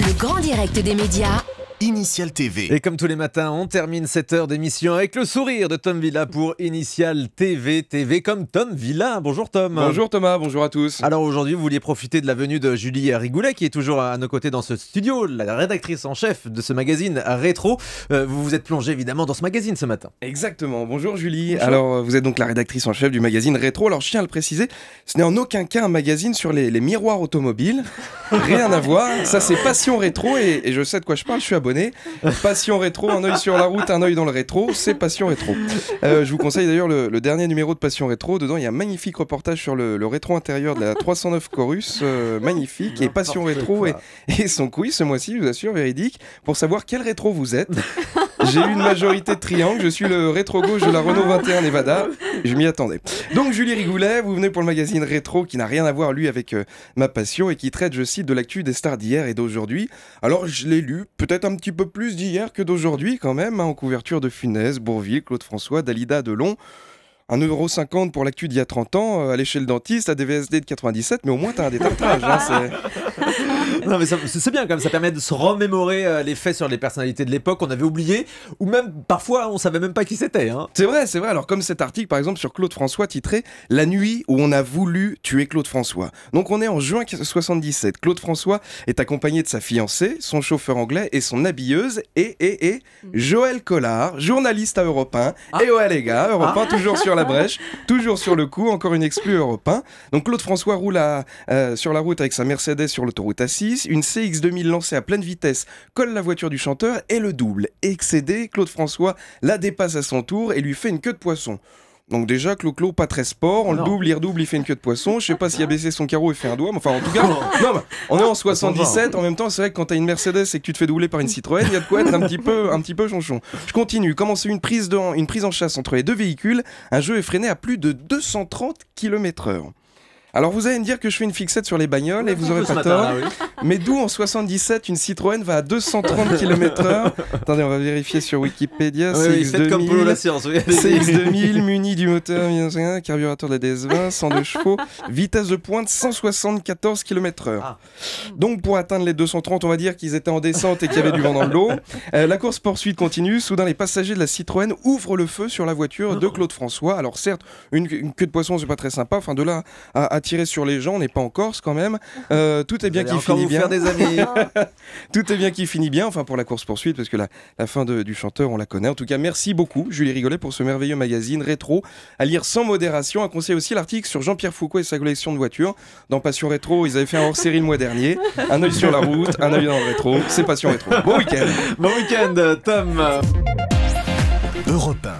Le grand direct des médias. Initial TV. Et comme tous les matins, on termine cette heure d'émission avec le sourire de Tom Villa pour Initial TV. TV comme Tom Villa. Bonjour Tom. Bonjour Thomas, bonjour à tous. Alors aujourd'hui, vous vouliez profiter de la venue de Julie Rigoulet qui est toujours à nos côtés dans ce studio, la rédactrice en chef de ce magazine Rétro. Vous vous êtes plongé évidemment dans ce magazine ce matin. Exactement, bonjour Julie. Bonjour. Alors vous êtes donc la rédactrice en chef du magazine Rétro. Alors je tiens à le préciser, ce n'est en aucun cas un magazine sur les miroirs automobiles. Rien à voir, ça c'est Passion Rétro et je sais de quoi je parle, je suis abonné. Passion Rétro, un œil sur la route, un œil dans le rétro, c'est Passion Rétro. Je vous conseille d'ailleurs le dernier numéro de Passion Rétro. Dedans il y a un magnifique reportage sur le rétro intérieur de la 309 Chorus, magnifique. Et Passion Rétro et son quiz ce mois-ci, je vous assure, véridique, pour savoir quel rétro vous êtes. J'ai eu une majorité de triangles, je suis le rétro gauche de la Renault 21 Nevada, je m'y attendais. Donc Julie Rigoulet, vous venez pour le magazine Rétro qui n'a rien à voir lui avec ma passion et qui traite, je cite, de l'actu des stars d'hier et d'aujourd'hui. Alors je l'ai lu, peut-être un petit peu plus d'hier que d'aujourd'hui quand même, en couverture de Funès, Bourvil, Claude François, Dalida, Delon. 1,50 € pour l'actu d'il y a 30 ans, aller chez le dentiste, à DVSD de 97, mais au moins t'as un détartrage. Non mais c'est bien quand même, ça permet de se remémorer les faits sur les personnalités de l'époque qu'on avait oubliées, ou même parfois on savait même pas qui c'était. Hein. C'est vrai. Alors comme cet article par exemple sur Claude François titré « La nuit où on a voulu tuer Claude François ». Donc on est en juin 77. Claude François est accompagné de sa fiancée, son chauffeur anglais et son habilleuse et Joël Collard, journaliste à Europe 1. Et ouais les gars, Europe 1 toujours sur la brèche, toujours sur le coup, encore une exclue Europe 1. Donc Claude François roule sur la route avec sa Mercedes sur l'autoroute A6, une CX-2000 lancée à pleine vitesse colle la voiture du chanteur et le double. Excédé, Claude François la dépasse à son tour et lui fait une queue de poisson. Donc déjà, Clo-Clo, pas très sport, on le double, il redouble, il fait une queue de poisson. Je sais pas s'il a baissé son carreau et fait un doigt, mais enfin en tout cas, non, on est en 77, en même temps c'est vrai que quand t'as une Mercedes et que tu te fais doubler par une Citroën, il y a de quoi être un petit peu chonchon. Je continue, commence une prise en chasse entre les deux véhicules, un jeu est freiné à plus de 230 km/h. Alors vous allez me dire que je fais une fixette sur les bagnoles et vous aurez pas tort, mais d'où en 77 une Citroën va à 230 km/h. Attendez, on va vérifier sur Wikipédia. Faites comme Polo la science. CX-2000 muni du moteur 1.1, carburateur de la DS20, 102 chevaux, vitesse de pointe 174 km/h. Donc pour atteindre les 230, on va dire qu'ils étaient en descente et qu'il y avait du vent dans le dos. La course poursuite continue. Soudain, les passagers de la Citroën ouvrent le feu sur la voiture de Claude François. Alors certes, une queue de poisson, c'est pas très sympa. Enfin de là à tirer sur les gens, on n'est pas en Corse quand même. Tout est bien qui finit bien. Des amis. Tout est bien qui finit bien, enfin pour la course poursuite, parce que la fin du chanteur, on la connaît. En tout cas, merci beaucoup Julie Rigoulet pour ce merveilleux magazine Rétro à lire sans modération. Un conseil aussi l'article sur Jean-Pierre Foucault et sa collection de voitures. Dans Passion Rétro, ils avaient fait un hors-série le mois dernier. Un œil sur la route, un œil dans le rétro. C'est Passion Rétro. Bon week-end. Bon week-end, Tom. Europe 1.